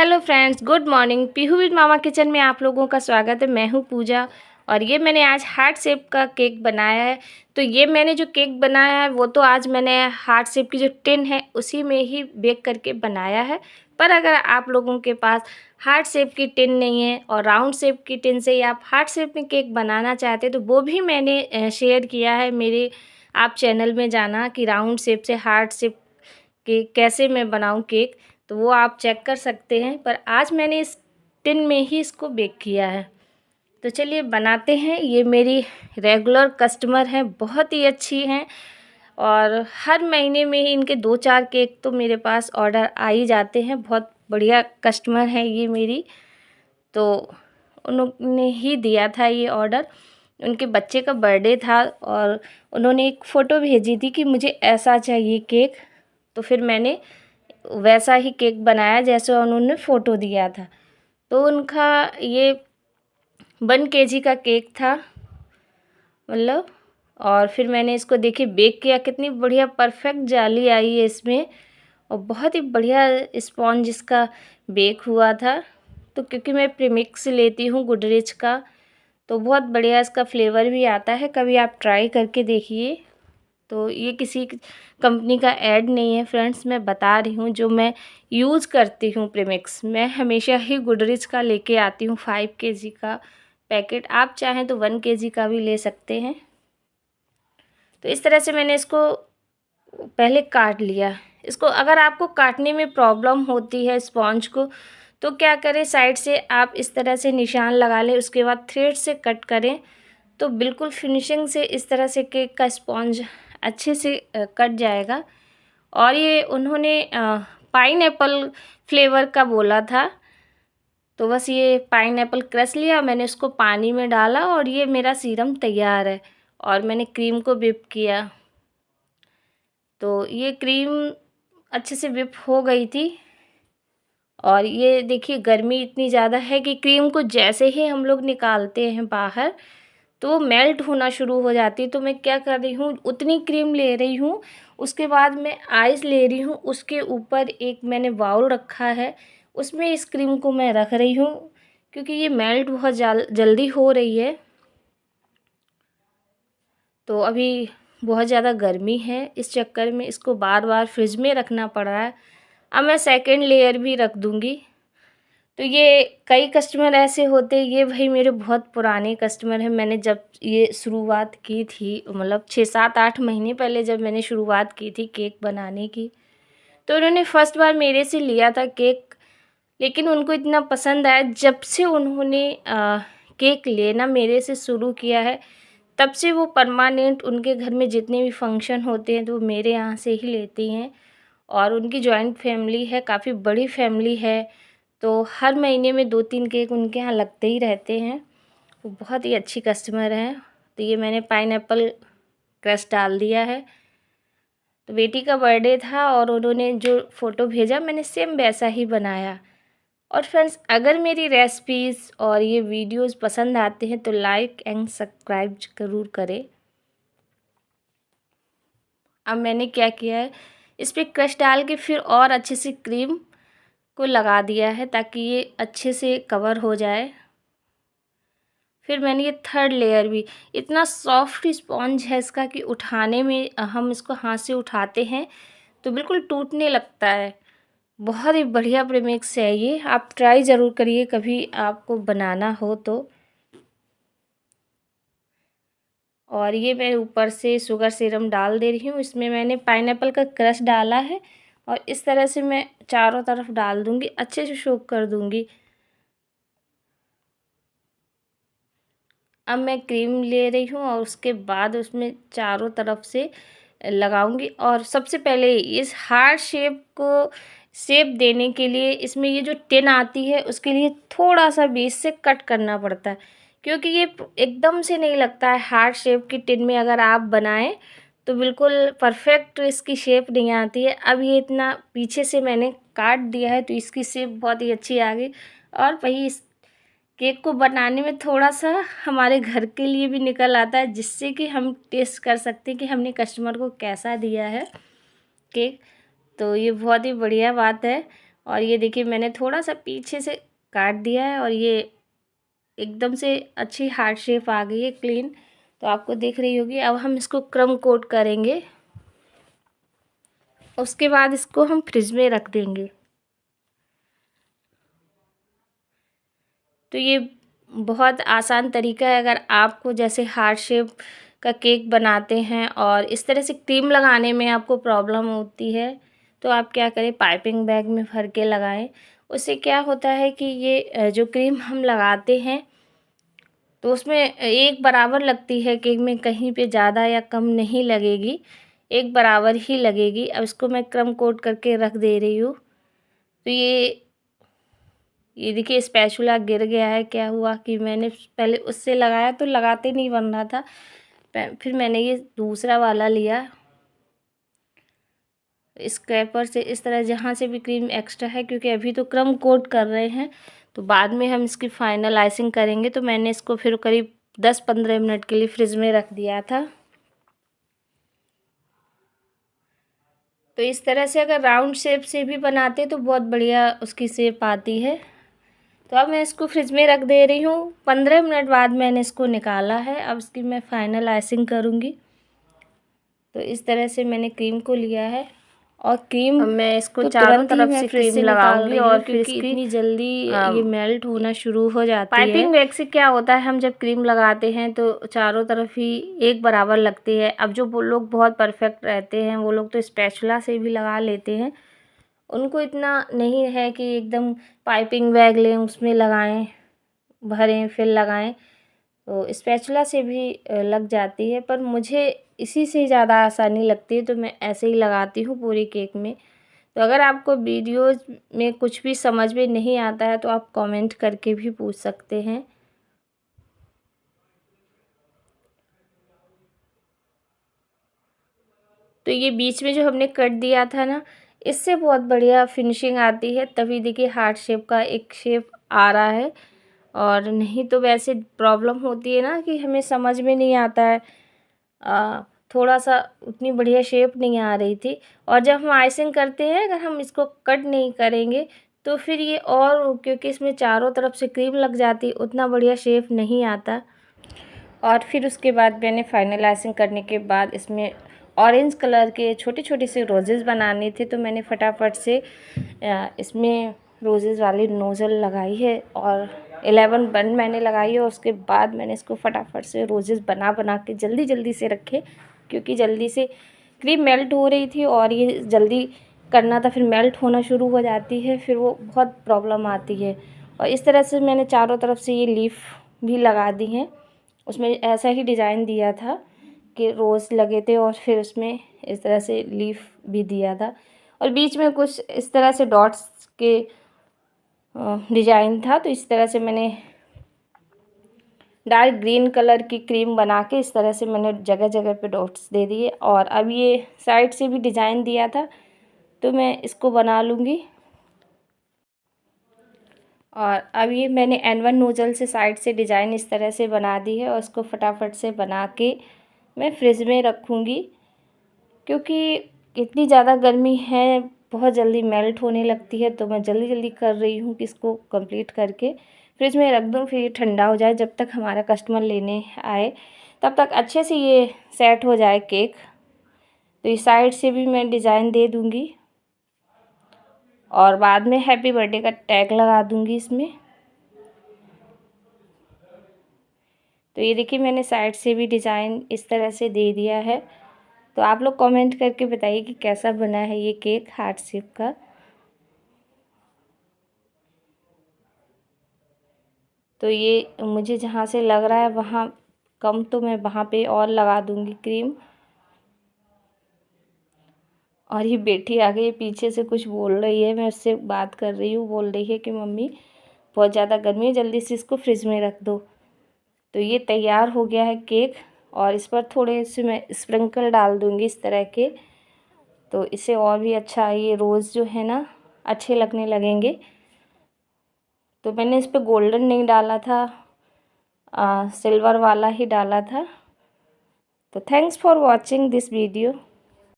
Hello friends, good morning. Pihu with mama kitchen में आप लोगों का स्वागत है। मैं हूँ पूजा और ये मैंने आज हार्ट शेप का केक बनाया है। तो ये मैंने जो केक बनाया है वो तो आज मैंने हार्ट शेप की जो टिन है उसी में ही बेक करके बनाया है। पर अगर आप लोगों के पास हार्ट शेप की टिन नहीं है और राउंड शेप की टिन से ही आप हार्ट शेप में केक बनाना चाहते हैं तो वो भी मैंने शेयर किया है मेरे आप चैनल में। जाना कि राउंड शेप से हार्ट शेप के कैसे मैं बनाऊँ केक, तो वो आप चेक कर सकते हैं। पर आज मैंने इस टिन में ही इसको बेक किया है। तो चलिए बनाते हैं। ये मेरी रेगुलर कस्टमर हैं, बहुत ही अच्छी हैं और हर महीने में ही इनके 2-4 केक तो मेरे पास ऑर्डर आ ही जाते हैं। बहुत बढ़िया कस्टमर है ये मेरी। तो उन्होंने ही दिया था ये ऑर्डर। उनके बच्चे का बर्थडे था और उन्होंने एक फ़ोटो भेजी थी कि मुझे ऐसा चाहिए केक। तो फिर मैंने वैसा ही केक बनाया जैसा उन्होंने फ़ोटो दिया था। तो उनका ये 1 केजी का केक था मतलब। और फिर मैंने इसको देखिए बेक किया, कितनी बढ़िया परफेक्ट जाली आई है इसमें और बहुत ही बढ़िया स्पॉन्ज इसका बेक हुआ था। तो क्योंकि मैं प्रीमिक्स लेती हूँ गुडरिच का, तो बहुत बढ़िया इसका फ्लेवर भी आता है। कभी आप ट्राई करके देखिए। तो ये किसी कंपनी का ऐड नहीं है फ्रेंड्स, मैं बता रही हूँ जो मैं यूज़ करती हूँ प्रीमिक्स। मैं हमेशा ही गुडरिच का लेके आती हूँ 5 केजी का पैकेट। आप चाहें तो 1 केजी का भी ले सकते हैं। तो इस तरह से मैंने इसको पहले काट लिया। इसको अगर आपको काटने में प्रॉब्लम होती है स्पॉन्ज को, तो क्या करें, साइड से आप इस तरह से निशान लगा लें, उसके बाद थ्रेड से कट करें तो बिल्कुल फिनिशिंग से इस तरह से केक का स्पॉन्ज अच्छे से कट जाएगा। और ये उन्होंने पाइनएप्पल फ्लेवर का बोला था, तो बस ये पाइनएप्पल क्रश लिया, मैंने उसको पानी में डाला और ये मेरा सीरम तैयार है। और मैंने क्रीम को व्हिप किया, तो ये क्रीम अच्छे से व्हिप हो गई थी। और ये देखिए गर्मी इतनी ज़्यादा है कि क्रीम को जैसे ही हम लोग निकालते हैं बाहर तो वो मेल्ट होना शुरू हो जाती है। तो मैं क्या कर रही हूँ, उतनी क्रीम ले रही हूँ, उसके बाद मैं आइस ले रही हूँ, उसके ऊपर एक मैंने बाउल रखा है, उसमें इस क्रीम को मैं रख रही हूँ क्योंकि ये मेल्ट बहुत जल्दी हो रही है। तो अभी बहुत ज़्यादा गर्मी है, इस चक्कर में इसको बार बार फ्रिज में रखना पड़ रहा है। अब मैं सेकेंड लेयर भी रख दूँगी। तो ये कई कस्टमर ऐसे होते हैं, ये भाई मेरे बहुत पुराने कस्टमर हैं। मैंने जब ये शुरुआत की थी मतलब 6-7-8 महीने पहले जब मैंने शुरुआत की थी केक बनाने की, तो उन्होंने फर्स्ट बार मेरे से लिया था केक। लेकिन उनको इतना पसंद आया, जब से उन्होंने केक लेना मेरे से शुरू किया है तब से वो परमानेंट उनके घर में जितने भी फंक्शन होते हैं तो वो मेरे यहाँ से ही लेती हैं। और उनकी जॉइंट फैमिली है, काफ़ी बड़ी फैमिली है, तो हर महीने में 2-3 केक उनके यहाँ लगते ही रहते हैं। वो बहुत ही अच्छी कस्टमर हैं। तो ये मैंने पाइनएप्पल क्रश डाल दिया है। तो बेटी का बर्थडे था और उन्होंने जो फ़ोटो भेजा मैंने सेम वैसा ही बनाया। और फ्रेंड्स, अगर मेरी रेसिपीज़ और ये वीडियोज़ पसंद आते हैं तो लाइक एंड सब्सक्राइब ज़रूर करें। अब मैंने क्या किया है, इस पर क्रश डाल के फिर और अच्छे से क्रीम को लगा दिया है ताकि ये अच्छे से कवर हो जाए। फिर मैंने ये थर्ड लेयर भी, इतना सॉफ्ट स्पॉन्ज है इसका कि उठाने में हम इसको हाथ से उठाते हैं तो बिल्कुल टूटने लगता है। बहुत ही बढ़िया प्रीमिक्स है ये, आप ट्राई ज़रूर करिए कभी आपको बनाना हो तो। और ये मैं ऊपर से शुगर सिरम डाल दे रही हूँ। इसमें मैंने पाइनएप्पल का क्रश डाला है और इस तरह से मैं चारों तरफ डाल दूँगी, अच्छे से सोक कर दूँगी। अब मैं क्रीम ले रही हूँ और उसके बाद उसमें चारों तरफ से लगाऊंगी। और सबसे पहले इस हार्ट शेप को शेप देने के लिए इसमें ये जो टिन आती है उसके लिए थोड़ा सा बीच से कट करना पड़ता है, क्योंकि ये एकदम से नहीं लगता है। हार्ट शेप की टिन में अगर आप बनाएं तो बिल्कुल परफेक्ट इसकी शेप नहीं आती है। अब ये इतना पीछे से मैंने काट दिया है तो इसकी शेप बहुत ही अच्छी आ गई। और वही केक को बनाने में थोड़ा-सा हमारे घर के लिए भी निकल आता है, जिससे कि हम टेस्ट कर सकते हैं कि हमने कस्टमर को कैसा दिया है केक। तो ये बहुत ही बढ़िया बात है। और ये देखिए मैंने थोड़ा सा पीछे से काट दिया है और ये एकदम से अच्छी हार्ट शेप आ गई है, क्लीन। तो आपको दिख रही होगी। अब हम इसको क्रम कोट करेंगे, उसके बाद इसको हम फ्रिज में रख देंगे। तो ये बहुत आसान तरीका है। अगर आपको जैसे हार्ट शेप का केक बनाते हैं और इस तरह से क्रीम लगाने में आपको प्रॉब्लम होती है, तो आप क्या करें, पाइपिंग बैग में भर के लगाएं। उससे क्या होता है कि ये जो क्रीम हम लगाते हैं तो उसमें एक बराबर लगती है केक में, कहीं पे ज़्यादा या कम नहीं लगेगी, एक बराबर ही लगेगी। अब इसको मैं क्रम कोट करके रख दे रही हूँ। तो ये देखिए स्पैचुला गिर गया है। क्या हुआ कि मैंने पहले उससे लगाया तो लगाते नहीं बन रहा था, फिर मैंने ये दूसरा वाला लिया स्क्रैपर से। इस तरह जहाँ से भी क्रीम एक्स्ट्रा है, क्योंकि अभी तो क्रम कोट कर रहे हैं तो बाद में हम इसकी फाइनल आइसिंग करेंगे, तो मैंने इसको फिर करीब 10-15 मिनट के लिए फ्रिज में रख दिया था। तो इस तरह से अगर राउंड शेप से भी बनाते तो बहुत बढ़िया उसकी शेप आती है। तो अब मैं इसको फ्रिज में रख दे रही हूँ। 15 मिनट बाद मैंने इसको निकाला है। अब इसकी मैं फाइनल आइसिंग करूँगी। तो इस तरह से मैंने क्रीम को लिया है और क्रीम मैं इसको चारों तरफ से क्रीम लगाऊंगी और फिर इसकी इतनी जल्दी ये मेल्ट होना शुरू हो जाती है। पाइपिंग बैग से क्या होता है, हम जब क्रीम लगाते हैं तो चारों तरफ ही एक बराबर लगती है। अब जो वो लोग बहुत परफेक्ट रहते हैं वो लोग तो स्पैचुला से भी लगा लेते हैं, उनको इतना नहीं है कि एकदम पाइपिंग बैग लें उसमें लगाएं, भरें फिर लगाएं। तो स्पैचुला से भी लग जाती है, पर मुझे इसी से ज़्यादा आसानी लगती है तो मैं ऐसे ही लगाती हूँ पूरी केक में। तो अगर आपको वीडियोज़ में कुछ भी समझ में नहीं आता है तो आप कमेंट करके भी पूछ सकते हैं। तो ये बीच में जो हमने कट दिया था ना, इससे बहुत बढ़िया फिनिशिंग आती है। तभी देखिए हार्ट शेप का एक शेप आ रहा है। और नहीं तो वैसे प्रॉब्लम होती है ना कि हमें समझ में नहीं आता है, थोड़ा सा उतनी बढ़िया शेप नहीं आ रही थी। और जब हम आइसिंग करते हैं, अगर हम इसको कट नहीं करेंगे तो फिर ये, और क्योंकि इसमें चारों तरफ से क्रीम लग जाती, उतना बढ़िया शेप नहीं आता। और फिर उसके बाद मैंने फाइनल आइसिंग करने के बाद इसमें ऑरेंज कलर के छोटे छोटे से रोजेज़ बनाने थे, तो मैंने फटाफट से इसमें रोजेज़ वाली नोज़ल लगाई है और 11 बन मैंने लगाई है। और उसके बाद मैंने इसको फटाफट से रोजेज़ बना बना के जल्दी जल्दी से रखे, क्योंकि जल्दी से क्रीम मेल्ट हो रही थी और ये जल्दी करना था, फिर मेल्ट होना शुरू हो जाती है, फिर वो बहुत प्रॉब्लम आती है। और इस तरह से मैंने चारों तरफ से ये लीफ भी लगा दी हैं। उसमें ऐसा ही डिज़ाइन दिया था कि रोज़ लगे थे और फिर उसमें इस तरह से लीफ भी दिया था और बीच में कुछ इस तरह से डॉट्स के डिज़ाइन था। तो इस तरह से मैंने डार्क ग्रीन कलर की क्रीम बना के इस तरह से मैंने जगह जगह पे डॉट्स दे दिए। और अब ये साइड से भी डिज़ाइन दिया था तो मैं इसको बना लूँगी। और अब ये मैंने N1 नोज़ल से साइड से डिज़ाइन इस तरह से बना दी है और इसको फटाफट से बना के मैं फ्रिज में रखूँगी, क्योंकि इतनी ज़्यादा गर्मी है, बहुत जल्दी मेल्ट होने लगती है। तो मैं जल्दी जल्दी कर रही हूँ कि इसको कंप्लीट करके फ्रिज में रख दूँ, फिर ये ठंडा हो जाए। जब तक हमारा कस्टमर लेने आए तब तक अच्छे से ये सेट हो जाए केक। तो इस साइड से भी मैं डिज़ाइन दे दूँगी और बाद में हैप्पी बर्थडे का टैग लगा दूँगी इसमें। तो ये देखिए मैंने साइड से भी डिज़ाइन इस तरह से दे दिया है। तो आप लोग कमेंट करके बताइए कि कैसा बना है ये केक हार्ट शेप का। तो ये मुझे जहाँ से लग रहा है वहाँ कम, तो मैं वहाँ पे और लगा दूँगी क्रीम। और ये बेटी आ गई पीछे से कुछ बोल रही है, मैं उससे बात कर रही हूँ, बोल रही है कि मम्मी बहुत ज़्यादा गर्मी है, जल्दी से इसको फ्रिज में रख दो। तो ये तैयार हो गया है केक और इस पर थोड़े से मैं स्प्रिंकल डाल दूँगी इस तरह के, तो इससे और भी अच्छा ये रोज़ जो है ना अच्छे लगने लगेंगे। तो मैंने इस पर गोल्डन नहीं डाला था, सिल्वर वाला ही डाला था। तो thanks for watching this video.